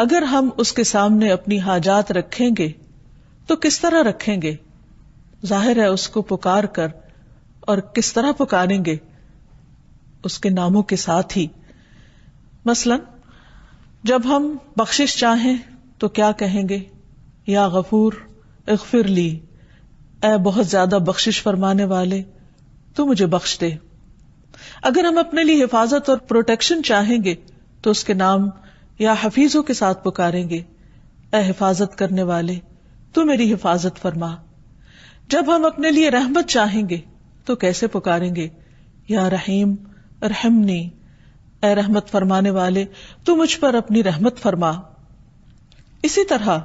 اگر ہم اس کے سامنے اپنی حاجات رکھیں گے تو کس طرح رکھیں گے؟ ظاہر ہے اس کو پکار کر، اور کس طرح پکاریں گے؟ اس کے ناموں کے ساتھ ہی. مثلا جب ہم بخشش چاہیں تو کیا کہیں گے؟ یا غفور اغفر لی، اے بہت زیادہ بخشش فرمانے والے تو مجھے بخش دے. اگر ہم اپنے لیے حفاظت اور پروٹیکشن چاہیں گے تو اس کے نام یا حفیظوں کے ساتھ پکاریں گے، اے حفاظت کرنے والے تو میری حفاظت فرما. جب ہم اپنے لیے رحمت چاہیں گے تو کیسے پکاریں گے؟ یا رحیم ارحمنی، اے رحمت فرمانے والے تو مجھ پر اپنی رحمت فرما. اسی طرح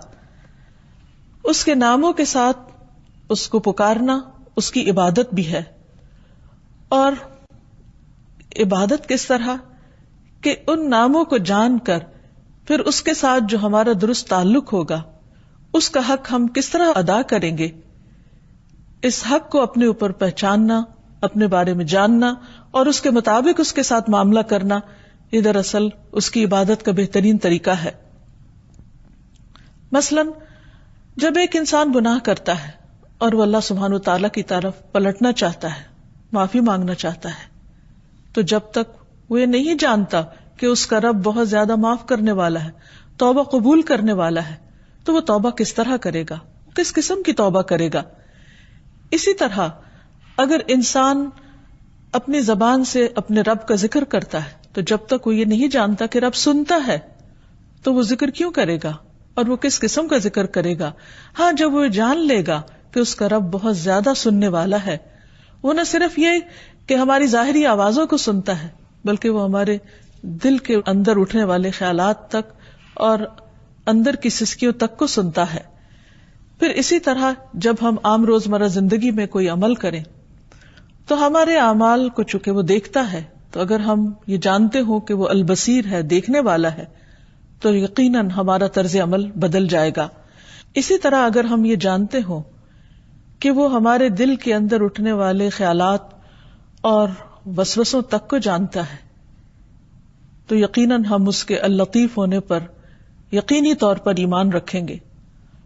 اس کے ناموں کے ساتھ اس کو پکارنا اس کی عبادت بھی ہے. اور عبادت کس طرح کہ ان ناموں کو جان کر پھر اس کے ساتھ جو ہمارا درست تعلق ہوگا اس کا حق ہم کس طرح ادا کریں گے. اس حق کو اپنے اوپر پہچاننا، اپنے بارے میں جاننا اور اس کے مطابق اس کے ساتھ معاملہ کرنا، یہ دراصل اس کی عبادت کا بہترین طریقہ ہے. مثلا جب ایک انسان گناہ کرتا ہے اور وہ اللہ سبحانہ و تعالیٰ کی طرف پلٹنا چاہتا ہے، معافی مانگنا چاہتا ہے، تو جب تک وہ یہ نہیں جانتا کہ اس کا رب بہت زیادہ معاف کرنے والا ہے، توبہ قبول کرنے والا ہے، تو وہ توبہ کس طرح کرے گا، کس قسم کی توبہ کرے گا. اسی طرح اگر انسان اپنی زبان سے اپنے رب کا ذکر کرتا ہے تو جب تک وہ یہ نہیں جانتا کہ رب سنتا ہے تو وہ ذکر کیوں کرے گا اور وہ کس قسم کا ذکر کرے گا. ہاں جب وہ جان لے گا کہ اس کا رب بہت زیادہ سننے والا ہے، وہ نہ صرف یہ کہ ہماری ظاہری آوازوں کو سنتا ہے بلکہ وہ ہمارے دل کے اندر اٹھنے والے خیالات تک اور اندر کی سسکیوں تک کو سنتا ہے. پھر اسی طرح جب ہم عام روزمرہ زندگی میں کوئی عمل کریں تو ہمارے اعمال کو چونکہ وہ دیکھتا ہے، تو اگر ہم یہ جانتے ہوں کہ وہ البصیر ہے، دیکھنے والا ہے، تو یقیناً ہمارا طرز عمل بدل جائے گا. اسی طرح اگر ہم یہ جانتے ہوں کہ وہ ہمارے دل کے اندر اٹھنے والے خیالات اور وسوسوں تک کو جانتا ہے تو یقیناً ہم اس کے اللطیف ہونے پر یقینی طور پر ایمان رکھیں گے.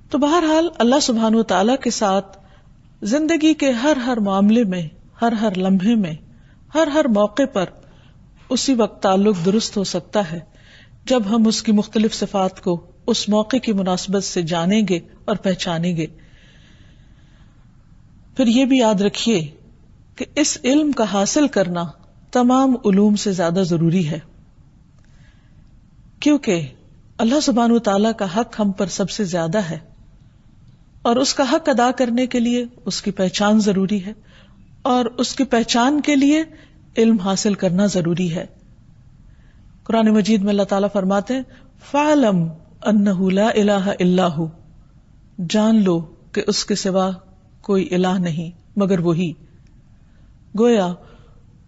تو بہرحال اللہ سبحانہ و تعالیٰ کے ساتھ زندگی کے ہر معاملے میں، ہر لمحے میں، ہر موقع پر اسی وقت تعلق درست ہو سکتا ہے جب ہم اس کی مختلف صفات کو اس موقع کی مناسبت سے جانیں گے اور پہچانیں گے. پھر یہ بھی یاد رکھیے کہ اس علم کا حاصل کرنا تمام علوم سے زیادہ ضروری ہے، کیونکہ اللہ سبحانہ وتعالیٰ کا حق ہم پر سب سے زیادہ ہے اور اس کا حق ادا کرنے کے لیے اس کی پہچان ضروری ہے اور اس کی پہچان کے لیے علم حاصل کرنا ضروری ہے. قرآن مجید میں اللہ تعالیٰ فرماتے ہیں فَاعْلَمْ أَنَّهُ لَا إِلَهَ إِلَّا هُوَ، جان لو کہ اس کے سوا کوئی الہ نہیں مگر وہی. گویا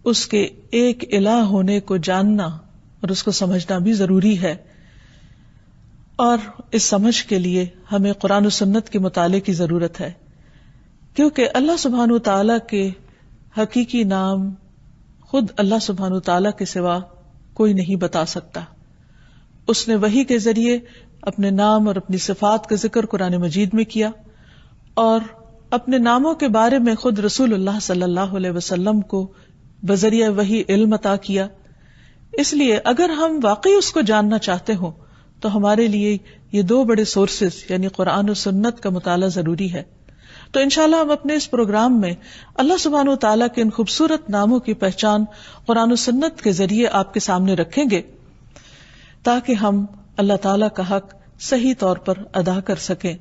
اس کے ایک الہ ہونے کو جاننا اور اس کو سمجھنا بھی ضروری ہے، اور اس سمجھ کے لیے ہمیں قرآن و سنت کے مطالعے کی ضرورت ہے، کیونکہ اللہ سبحانہ وتعالیٰ کے حقیقی نام خود اللہ سبحانہ وتعالیٰ کے سوا کوئی نہیں بتا سکتا. اس نے وحی کے ذریعے اپنے نام اور اپنی صفات کا ذکر قرآن مجید میں کیا اور اپنے ناموں کے بارے میں خود رسول اللہ صلی اللہ علیہ وسلم کو بذریعہ وحی علم عطا کیا. اس لیے اگر ہم واقعی اس کو جاننا چاہتے ہوں تو ہمارے لیے یہ دو بڑے سورسز یعنی قرآن و سنت کا مطالعہ ضروری ہے. تو انشاءاللہ ہم اپنے اس پروگرام میں اللہ سبحانہ و تعالیٰ کے ان خوبصورت ناموں کی پہچان قرآن و سنت کے ذریعے آپ کے سامنے رکھیں گے تاکہ ہم اللہ تعالیٰ کا حق صحیح طور پر ادا کر سکیں،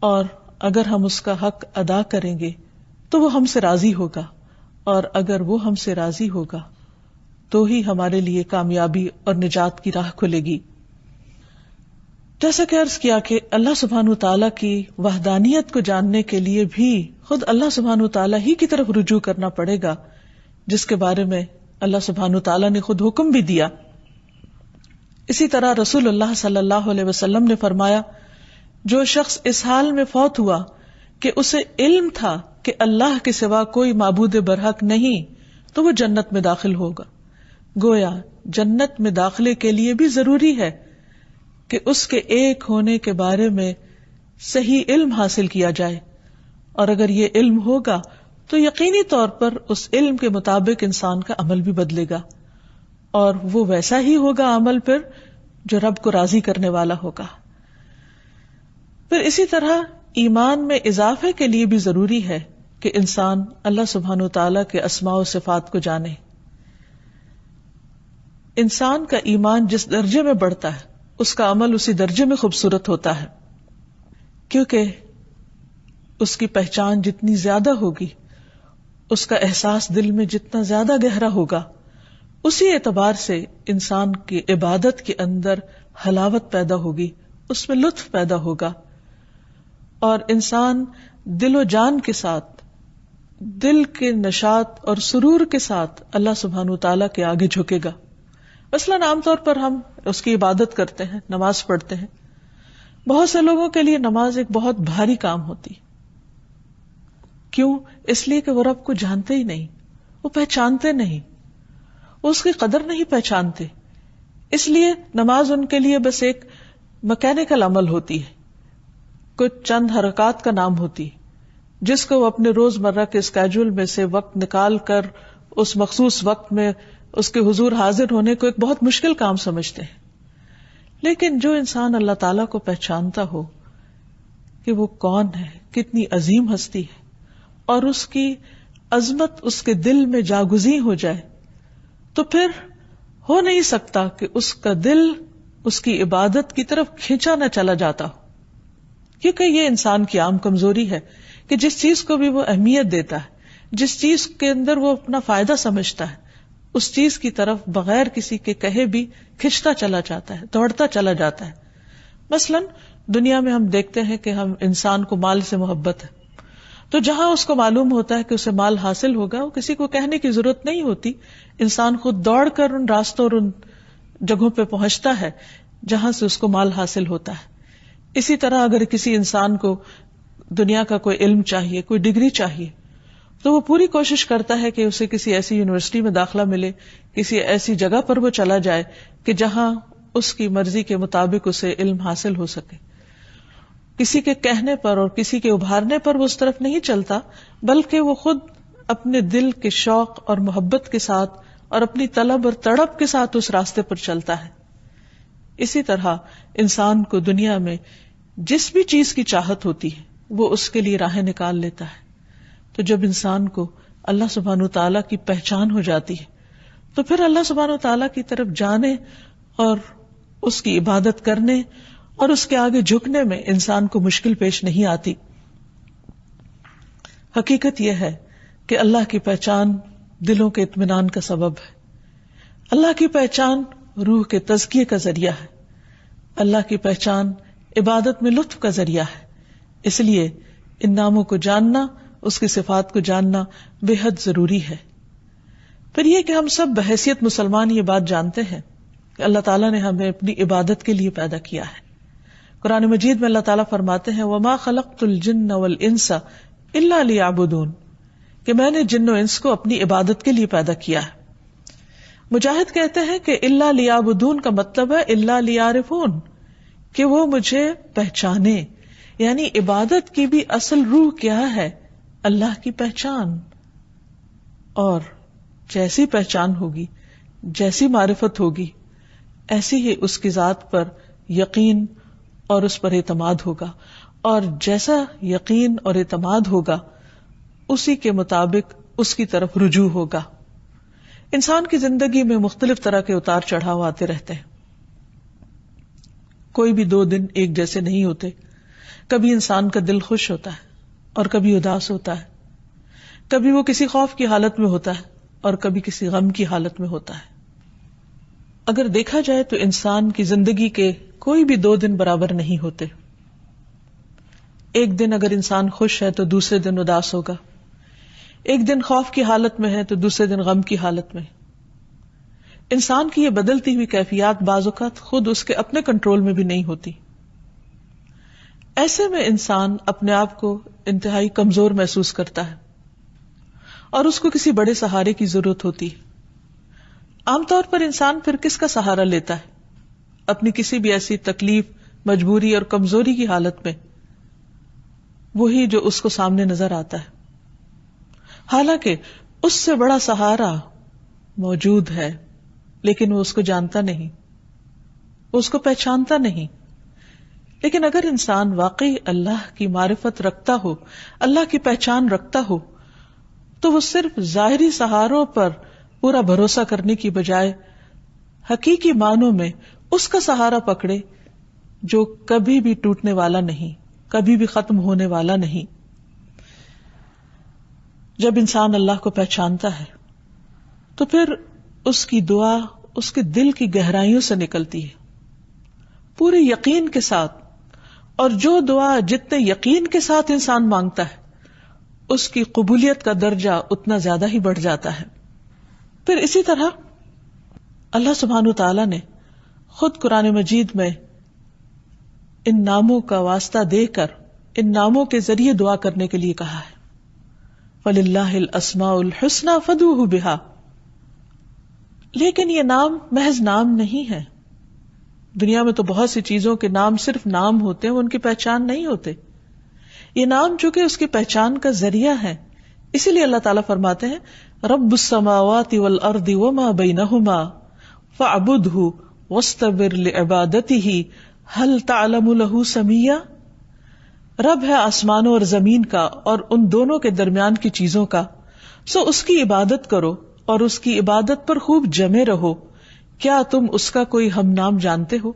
اور اگر ہم اس کا حق ادا کریں گے تو وہ ہم سے راضی ہوگا، اور اگر وہ ہم سے راضی ہوگا تو ہی ہمارے لیے کامیابی اور نجات کی راہ کھلے گی. جیسا کہ عرض کیا کہ اللہ سبحانہ تعالیٰ کی وحدانیت کو جاننے کے لیے بھی خود اللہ سبحانہ تعالیٰ ہی کی طرف رجوع کرنا پڑے گا، جس کے بارے میں اللہ سبحانہ تعالیٰ نے خود حکم بھی دیا. اسی طرح رسول اللہ صلی اللہ علیہ وسلم نے فرمایا جو شخص اس حال میں فوت ہوا کہ اسے علم تھا کہ اللہ کے سوا کوئی معبود برحق نہیں تو وہ جنت میں داخل ہوگا. گویا جنت میں داخلے کے لیے بھی ضروری ہے کہ اس کے ایک ہونے کے بارے میں صحیح علم حاصل کیا جائے، اور اگر یہ علم ہوگا تو یقینی طور پر اس علم کے مطابق انسان کا عمل بھی بدلے گا، اور وہ ویسا ہی ہوگا عمل پھر جو رب کو راضی کرنے والا ہوگا۔ پھر اسی طرح ایمان میں اضافے کے لیے بھی ضروری ہے کہ انسان اللہ سبحانہ وتعالیٰ کے اسماء و صفات کو جانے۔ انسان کا ایمان جس درجے میں بڑھتا ہے اس کا عمل اسی درجے میں خوبصورت ہوتا ہے، کیونکہ اس کی پہچان جتنی زیادہ ہوگی، اس کا احساس دل میں جتنا زیادہ گہرا ہوگا، اسی اعتبار سے انسان کی عبادت کے اندر حلاوت پیدا ہوگی، اس میں لطف پیدا ہوگا، اور انسان دل و جان کے ساتھ، دل کے نشاط اور سرور کے ساتھ اللہ سبحانہ وتعالیٰ کے آگے جھکے گا۔ مثلاً عام طور پر ہم اس کی عبادت کرتے ہیں، نماز پڑھتے ہیں، بہت سے لوگوں کے لیے نماز ایک بہت بھاری کام ہوتی۔ کیوں؟ اس لیے کہ وہ رب کو جانتے ہی نہیں، وہ پہچانتے نہیں، وہ اس کی قدر نہیں پہچانتے، اس لیے نماز ان کے لیے بس ایک مکینیکل عمل ہوتی ہے، کچھ چند حرکات کا نام ہوتی، جس کو وہ اپنے روزمرہ کے اسکیجول میں سے وقت نکال کر اس مخصوص وقت میں اس کے حضور حاضر ہونے کو ایک بہت مشکل کام سمجھتے ہیں۔ لیکن جو انسان اللہ تعالیٰ کو پہچانتا ہو کہ وہ کون ہے، کتنی عظیم ہستی ہے، اور اس کی عظمت اس کے دل میں جاگزیں ہو جائے، تو پھر ہو نہیں سکتا کہ اس کا دل اس کی عبادت کی طرف کھینچا نہ چلا جاتا ہو، کیونکہ یہ انسان کی عام کمزوری ہے کہ جس چیز کو بھی وہ اہمیت دیتا ہے، جس چیز کے اندر وہ اپنا فائدہ سمجھتا ہے، اس چیز کی طرف بغیر کسی کے کہے بھی کھنچتا چلا جاتا ہے، دوڑتا چلا جاتا ہے۔ مثلاً دنیا میں ہم دیکھتے ہیں کہ ہم انسان کو مال سے محبت ہے، تو جہاں اس کو معلوم ہوتا ہے کہ اسے مال حاصل ہوگا، وہ کسی کو کہنے کی ضرورت نہیں ہوتی، انسان خود دوڑ کر ان راستوں اور ان جگہوں پہ پہنچتا ہے جہاں سے اس کو مال حاصل ہوتا ہے۔ اسی طرح اگر کسی انسان کو دنیا کا کوئی علم چاہیے، کوئی ڈگری چاہیے، تو وہ پوری کوشش کرتا ہے کہ اسے کسی ایسی یونیورسٹی میں داخلہ ملے، کسی ایسی جگہ پر وہ چلا جائے کہ جہاں اس کی مرضی کے مطابق اسے علم حاصل ہو سکے۔ کسی کے کہنے پر اور کسی کے ابھارنے پر وہ اس طرف نہیں چلتا، بلکہ وہ خود اپنے دل کے شوق اور محبت کے ساتھ اور اپنی طلب اور تڑپ کے ساتھ اس راستے پر چلتا ہے۔ اسی طرح انسان کو دنیا میں جس بھی چیز کی چاہت ہوتی ہے وہ اس کے لیے راہیں نکال لیتا ہے۔ تو جب انسان کو اللہ سبحانہ وتعالیٰ کی پہچان ہو جاتی ہے تو پھر اللہ سبحانہ وتعالیٰ کی طرف جانے اور اس کی عبادت کرنے اور اس کے آگے جھکنے میں انسان کو مشکل پیش نہیں آتی۔ حقیقت یہ ہے کہ اللہ کی پہچان دلوں کے اطمینان کا سبب ہے، اللہ کی پہچان روح کے تزکیے کا ذریعہ ہے، اللہ کی پہچان عبادت میں لطف کا ذریعہ ہے۔ اس لیے ان ناموں کو جاننا، اس کی صفات کو جاننا بے حد ضروری ہے۔ پھر یہ کہ ہم سب بحیثیت مسلمان یہ بات جانتے ہیں کہ اللہ تعالیٰ نے ہمیں اپنی عبادت کے لیے پیدا کیا ہے۔ قرآن مجید میں اللہ تعالیٰ فرماتے ہیں وَمَا خَلَقْتُ الْجِنَّ وَالْإِنسَ إِلَّا لِيَعْبُدُونَ، کہ میں نے جن و انس کو اپنی عبادت کے لیے پیدا کیا ہے۔ مجاہد کہتے ہیں کہ إِلَّا لِيَعْبُدُونَ کا مطلب ہے إِلَّا لِيَعْرِفُونَ، کہ وہ مجھے پہچانے، یعنی عبادت کی بھی اصل روح کیا ہے؟ اللہ کی پہچان، اور جیسی پہچان ہوگی، جیسی معرفت ہوگی، ایسی ہی اس کی ذات پر یقین اور اس پر اعتماد ہوگا، اور جیسا یقین اور اعتماد ہوگا اسی کے مطابق اس کی طرف رجوع ہوگا۔ انسان کی زندگی میں مختلف طرح کے اتار چڑھاؤ آتے رہتے ہیں، کوئی بھی 2 دن ایک جیسے نہیں ہوتے۔ کبھی انسان کا دل خوش ہوتا ہے اور کبھی اداس ہوتا ہے، کبھی وہ کسی خوف کی حالت میں ہوتا ہے اور کبھی کسی غم کی حالت میں ہوتا ہے۔ اگر دیکھا جائے تو انسان کی زندگی کے کوئی بھی 2 دن برابر نہیں ہوتے۔ ایک دن اگر انسان خوش ہے تو دوسرے دن اداس ہوگا، ایک دن خوف کی حالت میں ہے تو دوسرے دن غم کی حالت میں۔ انسان کی یہ بدلتی ہوئی کیفیات بعض اوقات خود اس کے اپنے کنٹرول میں بھی نہیں ہوتی۔ ایسے میں انسان اپنے آپ کو انتہائی کمزور محسوس کرتا ہے اور اس کو کسی بڑے سہارے کی ضرورت ہوتی ہے۔ عام طور پر انسان پھر کس کا سہارا لیتا ہے؟ اپنی کسی بھی ایسی تکلیف، مجبوری اور کمزوری کی حالت میں، وہی جو اس کو سامنے نظر آتا ہے، حالانکہ اس سے بڑا سہارا موجود ہے، لیکن وہ اس کو جانتا نہیں، وہ اس کو پہچانتا نہیں۔ لیکن اگر انسان واقعی اللہ کی معرفت رکھتا ہو، اللہ کی پہچان رکھتا ہو، تو وہ صرف ظاہری سہاروں پر پورا بھروسہ کرنے کی بجائے حقیقی معنوں میں اس کا سہارا پکڑے جو کبھی بھی ٹوٹنے والا نہیں، کبھی بھی ختم ہونے والا نہیں۔ جب انسان اللہ کو پہچانتا ہے تو پھر اس کی دعا اس کے دل کی گہرائیوں سے نکلتی ہے، پورے یقین کے ساتھ، اور جو دعا جتنے یقین کے ساتھ انسان مانگتا ہے اس کی قبولیت کا درجہ اتنا زیادہ ہی بڑھ جاتا ہے۔ پھر اسی طرح اللہ سبحانہ تعالیٰ نے خود قرآن مجید میں ان ناموں کا واسطہ دے کر ان ناموں کے ذریعے دعا کرنے کے لیے کہا ہے، وَلِلَّهِ الْأَسْمَاءُ الْحُسْنَى فَادْعُوهُ بِهَا۔ لیکن یہ نام محض نام نہیں ہے۔ دنیا میں تو بہت سی چیزوں کے نام صرف نام ہوتے ہیں، وہ ان کی پہچان نہیں ہوتے۔ یہ نام چونکہ اس کی پہچان کا ذریعہ ہے، اسی لیے اللہ تعالیٰ فرماتے ہیں رب السماوات والارض وما بینہما فاعبدہ واستبر لعبادتہ ہل تعلم لہ سمیہ۔ رب ہے آسمانوں اور زمین کا اور ان دونوں کے درمیان کی چیزوں کا، سو اس کی عبادت کرو اور اس کی عبادت پر خوب جمے رہو۔ کیا تم اس کا کوئی ہم نام جانتے ہو؟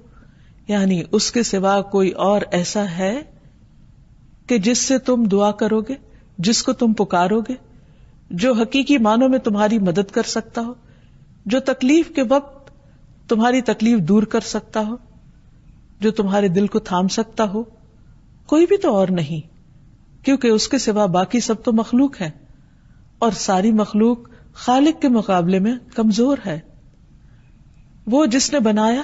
یعنی اس کے سوا کوئی اور ایسا ہے کہ جس سے تم دعا کرو گے، جس کو تم پکارو گے، جو حقیقی معنوں میں تمہاری مدد کر سکتا ہو، جو تکلیف کے وقت تمہاری تکلیف دور کر سکتا ہو، جو تمہارے دل کو تھام سکتا ہو؟ کوئی بھی تو اور نہیں، کیونکہ اس کے سوا باقی سب تو مخلوق ہے، اور ساری مخلوق خالق کے مقابلے میں کمزور ہے۔ وہ جس نے بنایا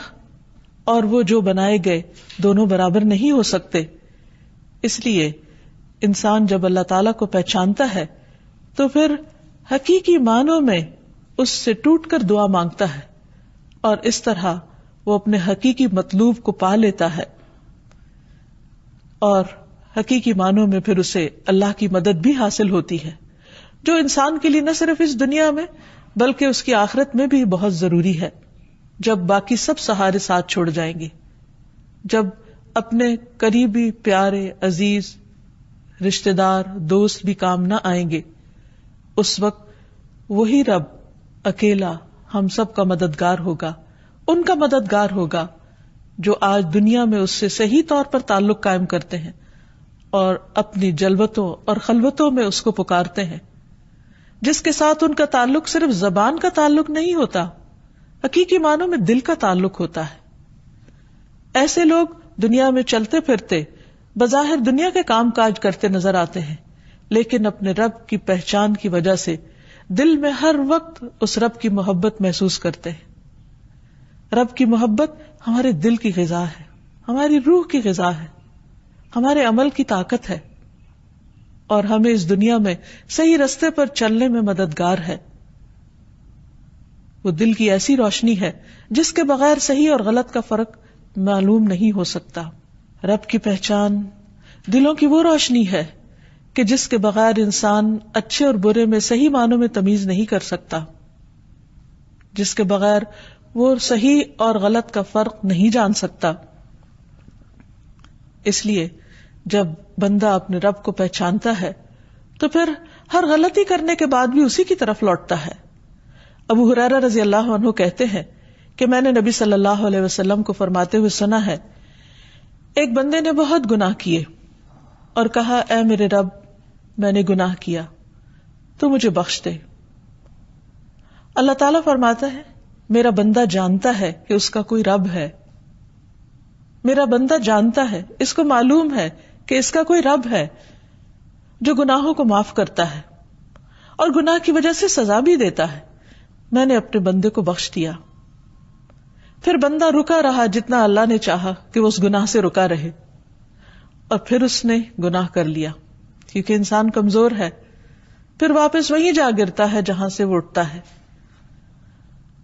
اور وہ جو بنائے گئے دونوں برابر نہیں ہو سکتے۔ اس لیے انسان جب اللہ تعالیٰ کو پہچانتا ہے تو پھر حقیقی معنوں میں اس سے ٹوٹ کر دعا مانگتا ہے، اور اس طرح وہ اپنے حقیقی مطلوب کو پا لیتا ہے، اور حقیقی معنوں میں پھر اسے اللہ کی مدد بھی حاصل ہوتی ہے، جو انسان کے لیے نہ صرف اس دنیا میں بلکہ اس کی آخرت میں بھی بہت ضروری ہے، جب باقی سب سہارے ساتھ چھوڑ جائیں گے، جب اپنے قریبی پیارے عزیز رشتہ دار دوست بھی کام نہ آئیں گے، اس وقت وہی رب اکیلا ہم سب کا مددگار ہوگا، ان کا مددگار ہوگا جو آج دنیا میں اس سے صحیح طور پر تعلق قائم کرتے ہیں اور اپنی جلوتوں اور خلوتوں میں اس کو پکارتے ہیں، جس کے ساتھ ان کا تعلق صرف زبان کا تعلق نہیں ہوتا، حقیقی معنوں میں دل کا تعلق ہوتا ہے۔ ایسے لوگ دنیا میں چلتے پھرتے بظاہر دنیا کے کام کاج کرتے نظر آتے ہیں، لیکن اپنے رب کی پہچان کی وجہ سے دل میں ہر وقت اس رب کی محبت محسوس کرتے ہیں۔ رب کی محبت ہمارے دل کی غذا ہے، ہماری روح کی غذا ہے، ہمارے عمل کی طاقت ہے، اور ہمیں اس دنیا میں صحیح رستے پر چلنے میں مددگار ہے۔ وہ دل کی ایسی روشنی ہے جس کے بغیر صحیح اور غلط کا فرق معلوم نہیں ہو سکتا۔ رب کی پہچان دلوں کی وہ روشنی ہے کہ جس کے بغیر انسان اچھے اور برے میں صحیح معنوں میں تمیز نہیں کر سکتا، جس کے بغیر وہ صحیح اور غلط کا فرق نہیں جان سکتا۔ اس لیے جب بندہ اپنے رب کو پہچانتا ہے تو پھر ہر غلطی کرنے کے بعد بھی اسی کی طرف لوٹتا ہے۔ ابو ہریرہ رضی اللہ عنہ کہتے ہیں کہ میں نے نبی صلی اللہ علیہ وسلم کو فرماتے ہوئے سنا ہے، ایک بندے نے بہت گناہ کیے اور کہا، اے میرے رب، میں نے گناہ کیا، تو مجھے بخش دے۔ اللہ تعالیٰ فرماتا ہے، میرا بندہ جانتا ہے کہ اس کا کوئی رب ہے، میرا بندہ جانتا ہے، اس کو معلوم ہے کہ اس کا کوئی رب ہے جو گناہوں کو معاف کرتا ہے اور گناہ کی وجہ سے سزا بھی دیتا ہے، میں نے اپنے بندے کو بخش دیا۔ پھر بندہ رکا رہا جتنا اللہ نے چاہا کہ وہ اس گناہ سے رکا رہے، اور پھر اس نے گناہ کر لیا، کیونکہ انسان کمزور ہے، پھر واپس وہیں جا گرتا ہے جہاں سے وہ اٹھتا ہے۔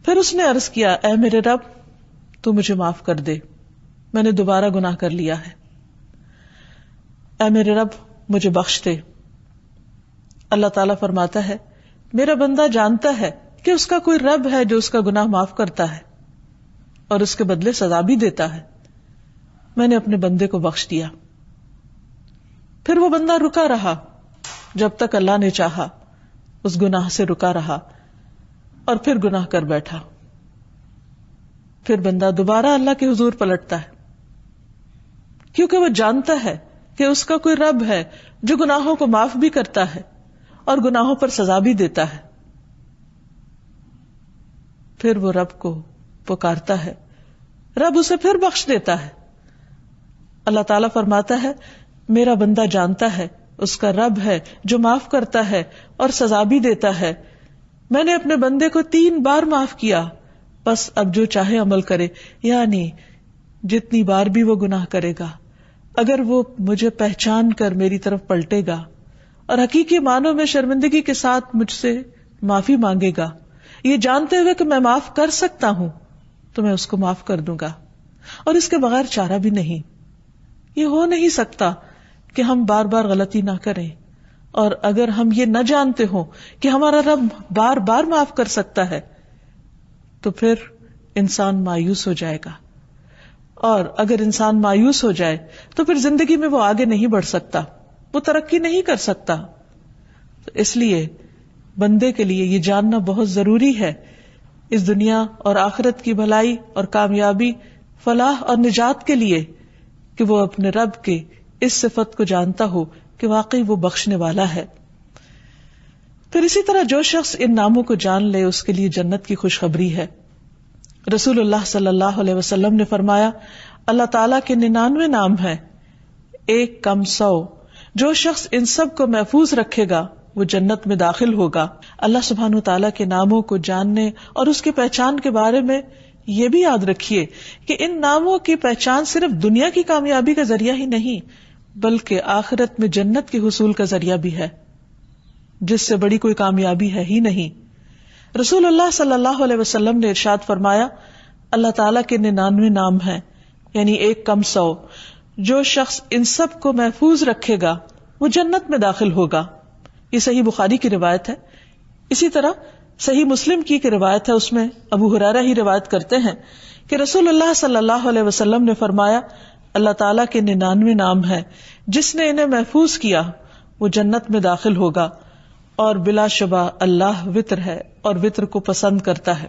پھر اس نے عرض کیا، اے میرے رب، تو مجھے معاف کر دے، میں نے دوبارہ گناہ کر لیا ہے، اے میرے رب مجھے بخش دے۔ اللہ تعالیٰ فرماتا ہے میرا بندہ جانتا ہے کہ اس کا کوئی رب ہے جو اس کا گناہ معاف کرتا ہے اور اس کے بدلے سزا بھی دیتا ہے، میں نے اپنے بندے کو بخش دیا۔ پھر وہ بندہ رکا رہا جب تک اللہ نے چاہا، اس گناہ سے رکا رہا اور پھر گناہ کر بیٹھا۔ پھر بندہ دوبارہ اللہ کے حضور پلٹتا ہے کیونکہ وہ جانتا ہے کہ اس کا کوئی رب ہے جو گناہوں کو معاف بھی کرتا ہے اور گناہوں پر سزا بھی دیتا ہے۔ پھر وہ رب کو پکارتا ہے، رب اسے پھر بخش دیتا ہے۔ اللہ تعالیٰ فرماتا ہے میرا بندہ جانتا ہے اس کا رب ہے جو معاف کرتا ہے اور سزا بھی دیتا ہے، میں نے اپنے بندے کو 3 بار معاف کیا، بس اب جو چاہے عمل کرے، یعنی جتنی بار بھی وہ گناہ کرے گا، اگر وہ مجھے پہچان کر میری طرف پلٹے گا اور حقیقی معنوں میں شرمندگی کے ساتھ مجھ سے معافی مانگے گا، یہ جانتے ہوئے کہ میں معاف کر سکتا ہوں، تو میں اس کو معاف کر دوں گا، اور اس کے بغیر چارہ بھی نہیں۔ یہ ہو نہیں سکتا کہ ہم بار بار غلطی نہ کریں، اور اگر ہم یہ نہ جانتے ہوں کہ ہمارا رب بار بار معاف کر سکتا ہے تو پھر انسان مایوس ہو جائے گا، اور اگر انسان مایوس ہو جائے تو پھر زندگی میں وہ آگے نہیں بڑھ سکتا، وہ ترقی نہیں کر سکتا۔ تو اس لیے بندے کے لیے یہ جاننا بہت ضروری ہے، اس دنیا اور آخرت کی بھلائی اور کامیابی، فلاح اور نجات کے لیے، کہ وہ اپنے رب کے اس صفت کو جانتا ہو کہ واقعی وہ بخشنے والا ہے۔ پھر اسی طرح جو شخص ان ناموں کو جان لے اس کے لیے جنت کی خوشخبری ہے۔ رسول اللہ صلی اللہ علیہ وسلم نے فرمایا اللہ تعالیٰ کے 99 نام ہیں، 1 کم 100، جو شخص ان سب کو محفوظ رکھے گا وہ جنت میں داخل ہوگا۔ اللہ سبحانہ تعالیٰ کے ناموں کو جاننے اور اس کی پہچان کے بارے میں یہ بھی یاد رکھیے کہ ان ناموں کی پہچان صرف دنیا کی کامیابی کا ذریعہ ہی نہیں بلکہ آخرت میں جنت کے حصول کا ذریعہ بھی ہے، جس سے بڑی کوئی کامیابی ہے ہی نہیں۔ رسول اللہ صلی اللہ علیہ وسلم نے ارشاد فرمایا اللہ تعالیٰ کے 99 نام ہیں، یعنی 1 کم 100، جو شخص ان سب کو محفوظ رکھے گا وہ جنت میں داخل ہوگا۔ یہ صحیح بخاری کی روایت ہے۔ اسی طرح صحیح مسلم کی روایت ہے، اس میں ابو ہریرہ ہی روایت کرتے ہیں کہ رسول اللہ صلی اللہ علیہ وسلم نے فرمایا اللہ تعالیٰ کے 99 نام ہیں، جس نے انہیں محفوظ کیا وہ جنت میں داخل ہوگا، اور بلا شبہ اللہ وتر ہے اور وتر کو پسند کرتا ہے۔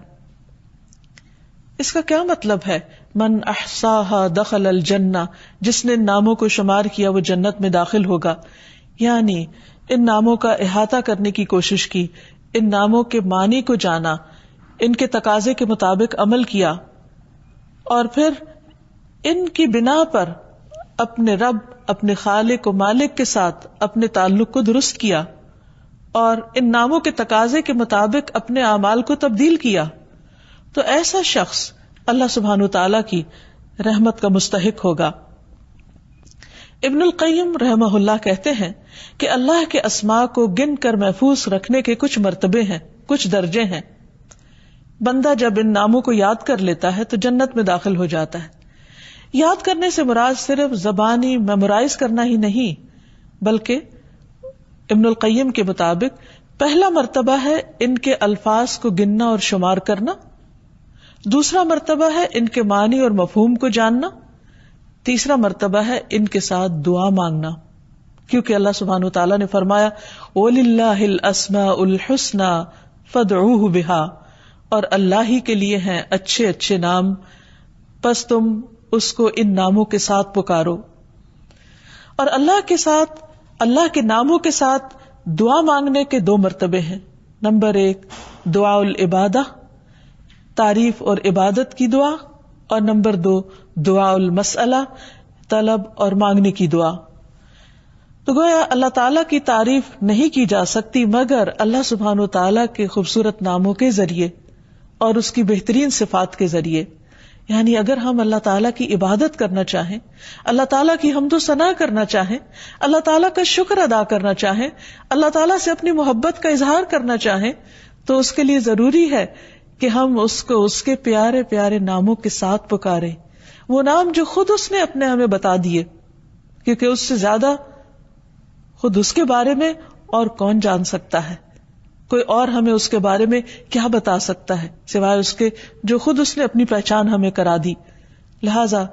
اس کا کیا مطلب ہے؟ من احصاها دخل الجنہ، جس نے ان ناموں کو شمار کیا وہ جنت میں داخل ہوگا، یعنی ان ناموں کا احاطہ کرنے کی کوشش کی، ان ناموں کے معنی کو جانا، ان کے تقاضے کے مطابق عمل کیا، اور پھر ان کی بنا پر اپنے رب، اپنے خالق و مالک کے ساتھ اپنے تعلق کو درست کیا، اور ان ناموں کے تقاضے کے مطابق اپنے اعمال کو تبدیل کیا، تو ایسا شخص اللہ سبحانہ تعالیٰ کی رحمت کا مستحق ہوگا۔ ابن القیم رحمہ اللہ کہتے ہیں کہ اللہ کے اسماء کو گن کر محفوظ رکھنے کے کچھ مرتبے ہیں، کچھ درجے ہیں۔ بندہ جب ان ناموں کو یاد کر لیتا ہے تو جنت میں داخل ہو جاتا ہے۔ یاد کرنے سے مراد صرف زبانی میمورائز کرنا ہی نہیں، بلکہ ابن القیم کے مطابق پہلا مرتبہ ہے ان کے الفاظ کو گننا اور شمار کرنا، دوسرا مرتبہ ہے ان کے معنی اور مفہوم کو جاننا، تیسرا مرتبہ ہے ان کے ساتھ دعا مانگنا، کیونکہ اللہ سبحانہ تعالیٰ نے فرمایا وَلِلَّهِ الْأَسْمَاءُ الْحُسْنَى فَادْعُوهُ بِهَا، اور اللہ ہی کے لیے ہیں اچھے اچھے نام، پس تم اس کو ان ناموں کے ساتھ پکارو۔ اور اللہ کے ناموں کے ساتھ دعا مانگنے کے 2 مرتبے ہیں۔ نمبر 1 دعاء العبادہ، تعریف اور عبادت کی دعا، اور نمبر 2 دعاء المسئلہ، طلب اور مانگنے کی دعا۔ تو گویا اللہ تعالیٰ کی تعریف نہیں کی جا سکتی مگر اللہ سبحانہ و تعالیٰ کے خوبصورت ناموں کے ذریعے اور اس کی بہترین صفات کے ذریعے۔ یعنی اگر ہم اللہ تعالیٰ کی عبادت کرنا چاہیں، اللہ تعالیٰ کی حمد و ثنا کرنا چاہیں، اللہ تعالیٰ کا شکر ادا کرنا چاہیں، اللہ تعالیٰ سے اپنی محبت کا اظہار کرنا چاہیں، تو اس کے لیے ضروری ہے کہ ہم اس کو اس کے پیارے پیارے ناموں کے ساتھ پکاریں، وہ نام جو خود اس نے اپنے ہمیں بتا دیے، کیونکہ اس سے زیادہ خود اس کے بارے میں اور کون جان سکتا ہے، کوئی اور ہمیں اس کے بارے میں کیا بتا سکتا ہے سوائے اس کے جو خود اس نے اپنی پہچان ہمیں کرا دی۔ لہذا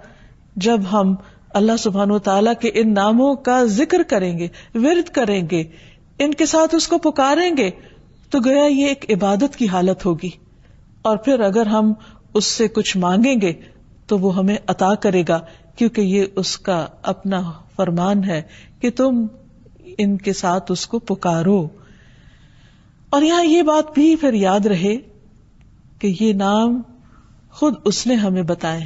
جب ہم اللہ سبحانہ وتعالیٰ کے ان ناموں کا ذکر کریں گے، ورد کریں گے، ان کے ساتھ اس کو پکاریں گے، تو گویا یہ ایک عبادت کی حالت ہوگی، اور پھر اگر ہم اس سے کچھ مانگیں گے تو وہ ہمیں عطا کرے گا، کیونکہ یہ اس کا اپنا فرمان ہے کہ تم ان کے ساتھ اس کو پکارو۔ اور یہاں یہ بات بھی پھر یاد رہے کہ یہ نام خود اس نے ہمیں بتائے،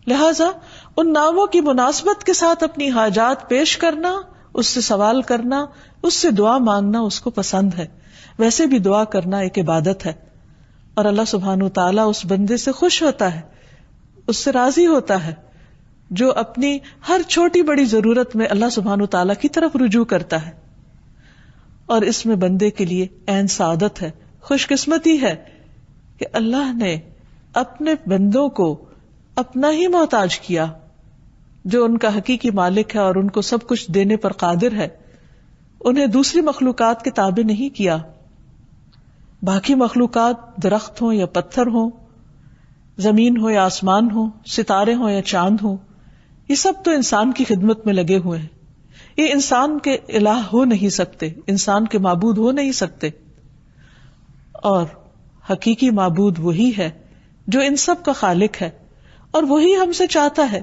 لہذا ان ناموں کی مناسبت کے ساتھ اپنی حاجات پیش کرنا، اس سے سوال کرنا، اس سے دعا مانگنا اس کو پسند ہے۔ ویسے بھی دعا کرنا ایک عبادت ہے، اور اللہ سبحانہ وتعالیٰ اس بندے سے خوش ہوتا ہے، اس سے راضی ہوتا ہے جو اپنی ہر چھوٹی بڑی ضرورت میں اللہ سبحانہ وتعالیٰ کی طرف رجوع کرتا ہے۔ اور اس میں بندے کے لیے عین سعادت ہے، خوش قسمتی ہے کہ اللہ نے اپنے بندوں کو اپنا ہی محتاج کیا، جو ان کا حقیقی مالک ہے اور ان کو سب کچھ دینے پر قادر ہے، انہیں دوسری مخلوقات کے تابع نہیں کیا۔ باقی مخلوقات درخت ہوں یا پتھر ہوں، زمین ہو یا آسمان ہو، ستارے ہوں یا چاند ہوں، یہ سب تو انسان کی خدمت میں لگے ہوئے ہیں۔ یہ انسان کے الہ ہو نہیں سکتے، انسان کے معبود ہو نہیں سکتے، اور حقیقی معبود وہی ہے جو ان سب کا خالق ہے، اور وہی ہم سے چاہتا ہے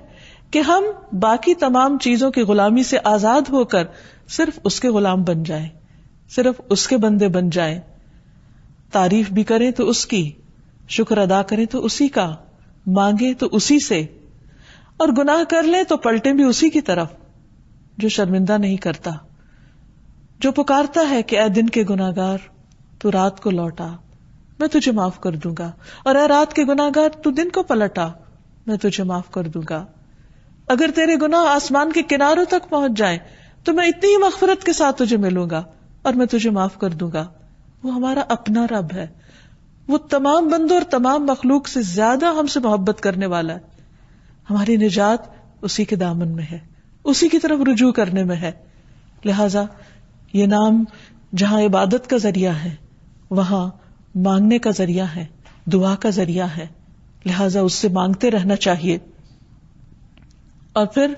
کہ ہم باقی تمام چیزوں کی غلامی سے آزاد ہو کر صرف اس کے غلام بن جائیں، صرف اس کے بندے بن جائیں، تعریف بھی کریں تو اس کی، شکر ادا کریں تو اسی کا، مانگیں تو اسی سے، اور گناہ کر لیں تو پلٹیں بھی اسی کی طرف جو شرمندہ نہیں کرتا، جو پکارتا ہے کہ اے دن کے گناہگار تو رات کو لوٹا، میں تجھے معاف کر دوں گا، اور اے رات کے گناہگار تو دن کو پلٹا، میں تجھے معاف کر دوں گا۔ اگر تیرے گناہ آسمان کے کناروں تک پہنچ جائیں تو میں اتنی ہی مغفرت کے ساتھ تجھے ملوں گا اور میں تجھے معاف کر دوں گا۔ وہ ہمارا اپنا رب ہے، وہ تمام بندوں اور تمام مخلوق سے زیادہ ہم سے محبت کرنے والا ہے۔ ہماری نجات اسی کے دامن میں ہے، اسی کی طرف رجوع کرنے میں ہے۔ لہذا یہ نام جہاں عبادت کا ذریعہ ہے، وہاں مانگنے کا ذریعہ ہے، دعا کا ذریعہ ہے، لہذا اس سے مانگتے رہنا چاہیے۔ اور پھر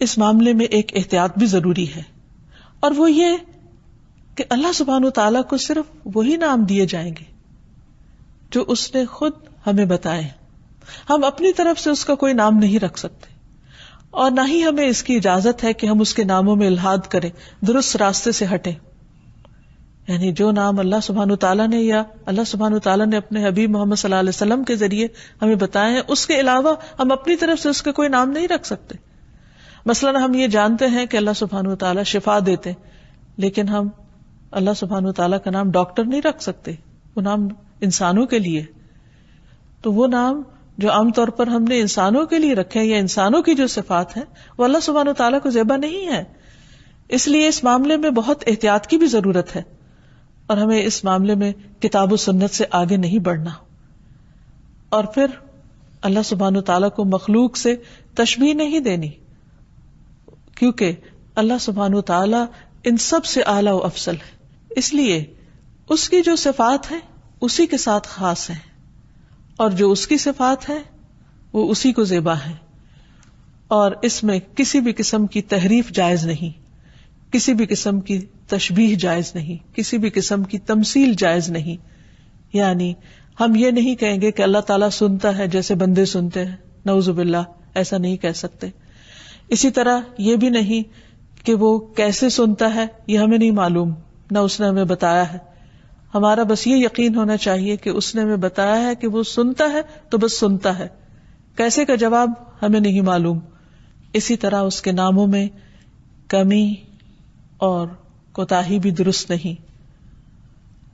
اس معاملے میں ایک احتیاط بھی ضروری ہے، اور وہ یہ کہ اللہ سبحانہ وتعالیٰ کو صرف وہی نام دیے جائیں گے جو اس نے خود ہمیں بتائے۔ ہم اپنی طرف سے اس کا کوئی نام نہیں رکھ سکتے، اور نہ ہی ہمیں اس کی اجازت ہے کہ ہم اس کے ناموں میں الحاد کریں، درست راستے سے ہٹیں۔ یعنی جو نام اللہ سبحانہ وتعالیٰ نے یا اللہ سبحانہ وتعالیٰ نے اپنے حبیب محمد صلی اللہ علیہ وسلم کے ذریعے ہمیں بتائے ہیں، اس کے علاوہ ہم اپنی طرف سے اس کا کوئی نام نہیں رکھ سکتے۔ مثلا ہم یہ جانتے ہیں کہ اللہ سبحانہ وتعالیٰ شفا دیتے، لیکن ہم اللہ سبحانہ وتعالیٰ کا نام ڈاکٹر نہیں رکھ سکتے، وہ نام انسانوں کے لیے۔ تو وہ نام جو عام طور پر ہم نے انسانوں کے لیے رکھے ہیں یا انسانوں کی جو صفات ہیں، وہ اللہ سبحانہ وتعالیٰ کو زیبا نہیں ہے۔ اس لیے اس معاملے میں بہت احتیاط کی بھی ضرورت ہے، اور ہمیں اس معاملے میں کتاب و سنت سے آگے نہیں بڑھنا۔ اور پھر اللہ سبحانہ وتعالیٰ کو مخلوق سے تشبیہ نہیں دینی، کیونکہ اللہ سبحانہ وتعالیٰ ان سب سے اعلیٰ و افضل ہے، اس لیے اس کی جو صفات ہیں اسی کے ساتھ خاص ہیں، اور جو اس کی صفات ہیں وہ اسی کو زیبا ہے، اور اس میں کسی بھی قسم کی تحریف جائز نہیں، کسی بھی قسم کی تشبیہ جائز نہیں، کسی بھی قسم کی تمثیل جائز نہیں۔ یعنی ہم یہ نہیں کہیں گے کہ اللہ تعالیٰ سنتا ہے جیسے بندے سنتے ہیں، نعوذ باللہ، ایسا نہیں کہہ سکتے۔ اسی طرح یہ بھی نہیں کہ وہ کیسے سنتا ہے یہ ہمیں نہیں معلوم، نہ اس نے ہمیں بتایا ہے۔ ہمارا بس یہ یقین ہونا چاہیے کہ اس نے ہمیں بتایا ہے کہ وہ سنتا ہے تو بس سنتا ہے، کیسے کا جواب ہمیں نہیں معلوم۔ اسی طرح اس کے ناموں میں کمی اور کوتاہی بھی درست نہیں۔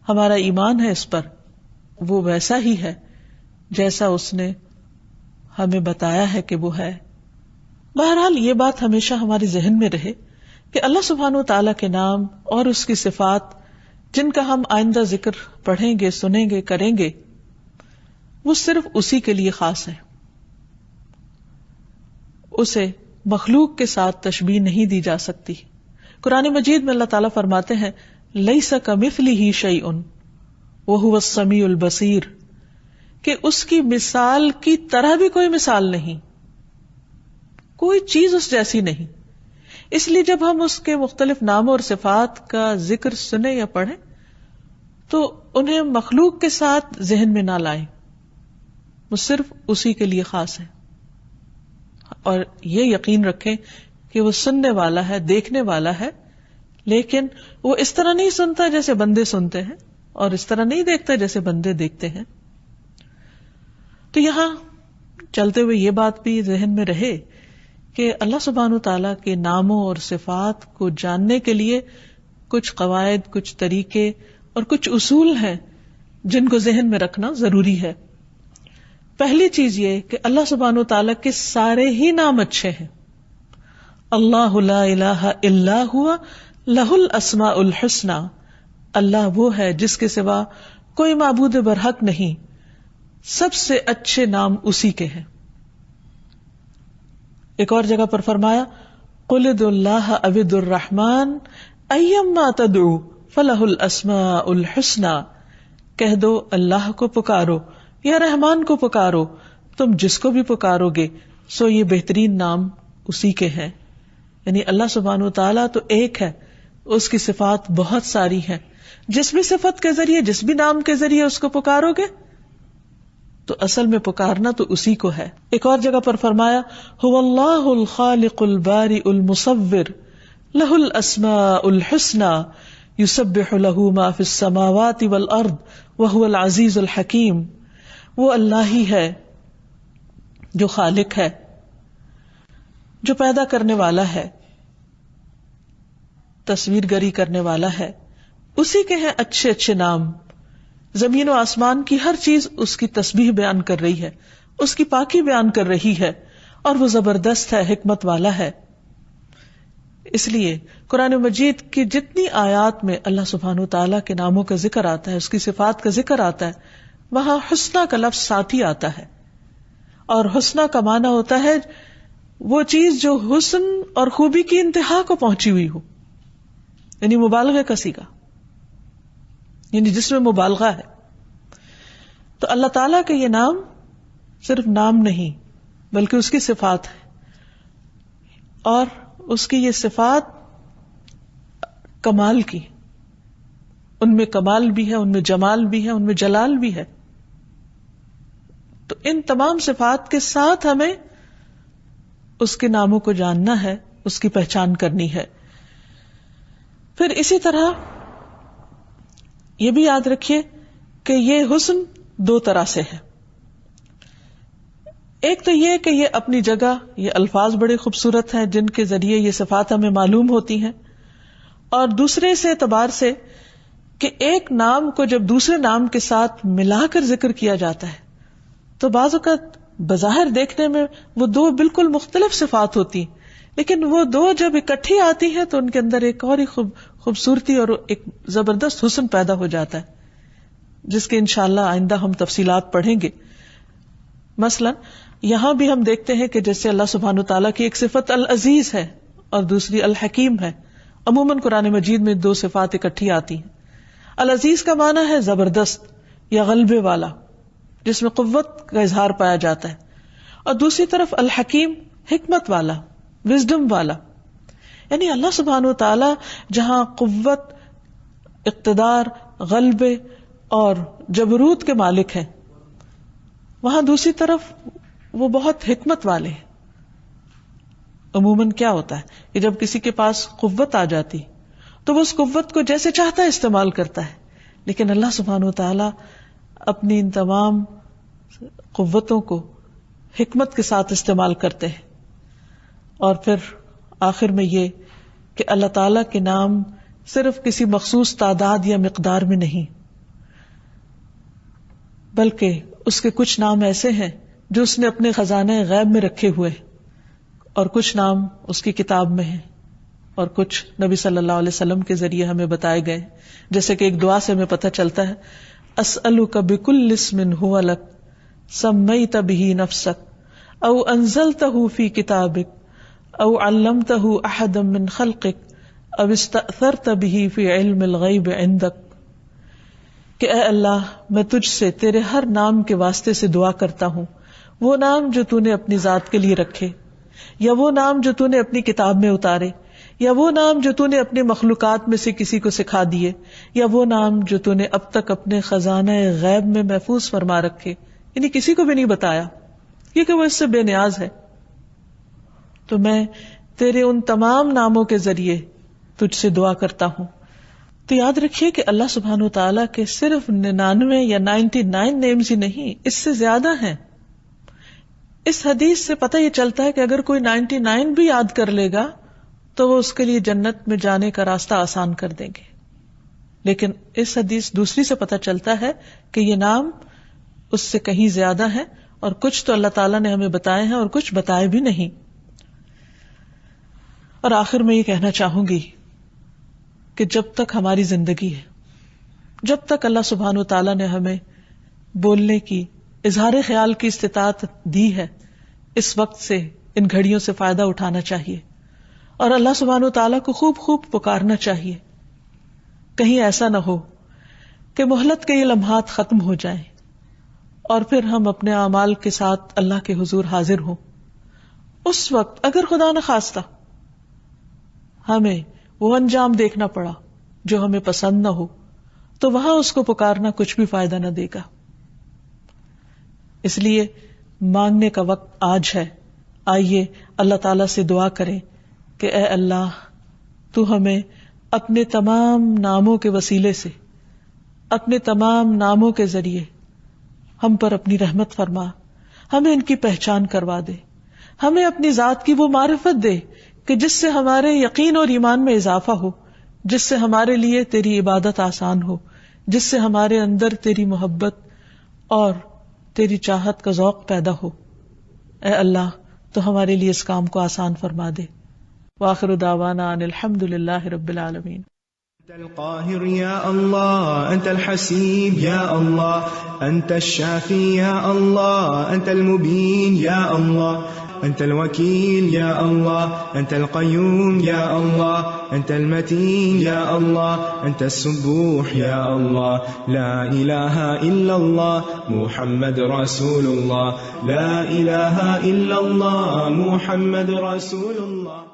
ہمارا ایمان ہے اس پر، وہ ویسا ہی ہے جیسا اس نے ہمیں بتایا ہے کہ وہ ہے۔ بہرحال یہ بات ہمیشہ ہمارے ذہن میں رہے کہ اللہ سبحانہ وتعالیٰ کے نام اور اس کی صفات جن کا ہم آئندہ ذکر پڑھیں گے، سنیں گے، کریں گے، وہ صرف اسی کے لیے خاص ہے. اسے مخلوق کے ساتھ تشبیہ نہیں دی جا سکتی. قرآن مجید میں اللہ تعالیٰ فرماتے ہیں لیس کمثلہ شیء وہو السمیع البصیر، کہ اس کی مثال کی طرح بھی کوئی مثال نہیں، کوئی چیز اس جیسی نہیں. اس لیے جب ہم اس کے مختلف ناموں اور صفات کا ذکر سنیں یا پڑھیں تو انہیں مخلوق کے ساتھ ذہن میں نہ لائیں، وہ صرف اسی کے لیے خاص ہے. اور یہ یقین رکھیں کہ وہ سننے والا ہے، دیکھنے والا ہے، لیکن وہ اس طرح نہیں سنتا جیسے بندے سنتے ہیں، اور اس طرح نہیں دیکھتا جیسے بندے دیکھتے ہیں. تو یہاں چلتے ہوئے یہ بات بھی ذہن میں رہے کہ اللہ سبحانہ وتعالیٰ کے ناموں اور صفات کو جاننے کے لیے کچھ قواعد، کچھ طریقے اور کچھ اصول ہیں جن کو ذہن میں رکھنا ضروری ہے. پہلی چیز یہ کہ اللہ سبحانہ وتعالیٰ کے سارے ہی نام اچھے ہیں. اللہ لا الہ الا ہوا لہ الاسماء الحسنی، اللہ وہ ہے جس کے سوا کوئی معبود برحق نہیں، سب سے اچھے نام اسی کے ہیں. ایک اور جگہ پر فرمایا قل ادعوا اللہ او ادعوا الرحمن ایما تدعوا فلہ الاسماء الحسنی، کہہ دو اللہ کو پکارو یا رحمان کو پکارو، تم جس کو بھی پکارو گے سو یہ بہترین نام اسی کے ہیں. یعنی اللہ سبحانہ وتعالیٰ تو ایک ہے، اس کی صفات بہت ساری ہیں. جس بھی صفت کے ذریعے، جس بھی نام کے ذریعے اس کو پکارو گے تو اصل میں پکارنا تو اسی کو ہے. ایک اور جگہ پر فرمایا هو اللہ الخالق البارئ المصور لہ الاسماء الحسنی یسبح لہ ما فی السماوات والارض وہو العزیز الحکیم. وہ اللہ ہی ہے جو خالق ہے، جو پیدا کرنے والا ہے، تصویر گری کرنے والا ہے، اسی کے ہیں اچھے اچھے نام. زمین و آسمان کی ہر چیز اس کی تسبیح بیان کر رہی ہے، اس کی پاکی بیان کر رہی ہے، اور وہ زبردست ہے، حکمت والا ہے. اس لیے قرآن مجید کی جتنی آیات میں اللہ سبحانہ وتعالیٰ کے ناموں کا ذکر آتا ہے، اس کی صفات کا ذکر آتا ہے، وہاں حسنہ کا لفظ ساتھ ہی آتا ہے. اور حسنہ کا معنی ہوتا ہے وہ چیز جو حسن اور خوبی کی انتہا کو پہنچی ہوئی ہو، یعنی مبالغے کا صیغہ، یعنی جس میں مبالغہ ہے. تو اللہ تعالیٰ کے یہ نام صرف نام نہیں بلکہ اس کی صفات ہے، اور اس کی یہ صفات کمال کی، ان میں کمال بھی ہے، ان میں جمال بھی ہے، ان میں جلال بھی ہے. تو ان تمام صفات کے ساتھ ہمیں اس کے ناموں کو جاننا ہے، اس کی پہچان کرنی ہے. پھر اسی طرح یہ بھی یاد رکھیے کہ یہ حسن دو طرح سے ہے. ایک تو یہ کہ یہ اپنی جگہ، یہ الفاظ بڑے خوبصورت ہیں جن کے ذریعے یہ صفات ہمیں معلوم ہوتی ہیں، اور دوسرے سے اعتبار سے کہ ایک نام کو جب دوسرے نام کے ساتھ ملا کر ذکر کیا جاتا ہے تو بعض اوقات بظاہر دیکھنے میں وہ دو بالکل مختلف صفات ہوتی ہیں، لیکن وہ دو جب اکٹھی آتی ہیں تو ان کے اندر ایک اور ہی خوبصورتی اور ایک زبردست حسن پیدا ہو جاتا ہے، جس کے انشاءاللہ آئندہ ہم تفصیلات پڑھیں گے. مثلا یہاں بھی ہم دیکھتے ہیں کہ جیسے اللہ سبحانہ وتعالیٰ کی ایک صفت العزیز ہے اور دوسری الحکیم ہے. عموماً قرآن مجید میں دو صفات اکٹھی آتی ہیں. العزیز کا معنی ہے زبردست یا غلبے والا، جس میں قوت کا اظہار پایا جاتا ہے، اور دوسری طرف الحکیم حکمت والا، وزڈم والا. یعنی اللہ سبحانہ وتعالی جہاں قوت، اقتدار، غلبے اور جبروت کے مالک ہیں، وہاں دوسری طرف وہ بہت حکمت والے ہیں. عموماً کیا ہوتا ہے کہ جب کسی کے پاس قوت آ جاتی تو وہ اس قوت کو جیسے چاہتا ہے استعمال کرتا ہے، لیکن اللہ سبحانہ وتعالی اپنی ان تمام قوتوں کو حکمت کے ساتھ استعمال کرتے ہیں. اور پھر آخر میں یہ کہ اللہ تعالی کے نام صرف کسی مخصوص تعداد یا مقدار میں نہیں، بلکہ اس کے کچھ نام ایسے ہیں جو اس نے اپنے خزانے غیب میں رکھے ہوئے، اور کچھ نام اس کی کتاب میں ہیں. اور کچھ نبی صلی اللہ علیہ وسلم کے ذریعے ہمیں بتائے گئے، جیسے کہ ایک دعا سے ہمیں پتہ چلتا ہے اسألک بکل اسم هو لک سمیت به نفسک او انزلته فی کتابک او علمته احدا من خلقک او استأثرت به فی علم الغیب عندک، کہ اے اللہ میں تجھ سے تیرے ہر نام کے واسطے سے دعا کرتا ہوں، وہ نام جو تو نے اپنی ذات کے لیے رکھے، یا وہ نام جو تو نے اپنی کتاب میں اتارے، یا وہ نام جو تو نے اپنے مخلوقات میں سے کسی کو سکھا دیے، یا وہ نام جو تو نے اب تک اپنے خزانہ غیب میں محفوظ فرما رکھے، یعنی کسی کو بھی نہیں بتایا کیونکہ وہ اس سے بے نیاز ہے، تو میں تیرے ان تمام ناموں کے ذریعے تجھ سے دعا کرتا ہوں۔ تو یاد رکھیے کہ اللہ سبحانہ وتعالیٰ کے صرف 99 یا 99 نیمز ہی نہیں، اس سے زیادہ ہیں۔ اس حدیث سے پتہ یہ چلتا ہے کہ اگر کوئی 99 بھی یاد کر لے گا تو وہ اس کے لیے جنت میں جانے کا راستہ آسان کر دیں گے، لیکن اس حدیث دوسری سے پتہ چلتا ہے کہ یہ نام اس سے کہیں زیادہ ہیں، اور کچھ تو اللہ تعالیٰ نے ہمیں بتائے ہیں اور کچھ بتائے بھی نہیں۔ اور آخر میں یہ کہنا چاہوں گی کہ جب تک ہماری زندگی ہے، جب تک اللہ سبحانہ وتعالیٰ نے ہمیں بولنے کی، اظہار خیال کی استطاعت دی ہے، اس وقت سے، ان گھڑیوں سے فائدہ اٹھانا چاہیے اور اللہ سبحانہ وتعالیٰ کو خوب خوب پکارنا چاہیے۔ کہیں ایسا نہ ہو کہ مہلت کے یہ لمحات ختم ہو جائیں اور پھر ہم اپنے اعمال کے ساتھ اللہ کے حضور حاضر ہوں۔ اس وقت اگر خدا نخواستہ ہمیں وہ انجام دیکھنا پڑا جو ہمیں پسند نہ ہو، تو وہاں اس کو پکارنا کچھ بھی فائدہ نہ دے گا۔ اس لیے مانگنے کا وقت آج ہے۔ آئیے اللہ تعالیٰ سے دعا کریں کہ اے اللہ، تو ہمیں اپنے تمام ناموں کے وسیلے سے، اپنے تمام ناموں کے ذریعے ہم پر اپنی رحمت فرما، ہمیں ان کی پہچان کروا دے، ہمیں اپنی ذات کی وہ معرفت دے کہ جس سے ہمارے یقین اور ایمان میں اضافہ ہو، جس سے ہمارے لیے تیری عبادت آسان ہو، جس سے ہمارے اندر تیری محبت اور تیری چاہت کا ذوق پیدا ہو۔ اے اللہ تو ہمارے لیے اس کام کو آسان فرما دے۔ وآخر دعوانا ان الحمد للہ رب العالمین۔ أنت القاهر يا الله، أنت الحسيب يا الله، أنت الشافي يا الله، أنت المبين يا الله، أنت الوكيل يا الله، أنت القيوم يا الله، أنت المتين يا الله، أنت السبوح يا الله، لا إله إلا الله محمد رسول الله، لا إله إلا الله محمد رسول الله۔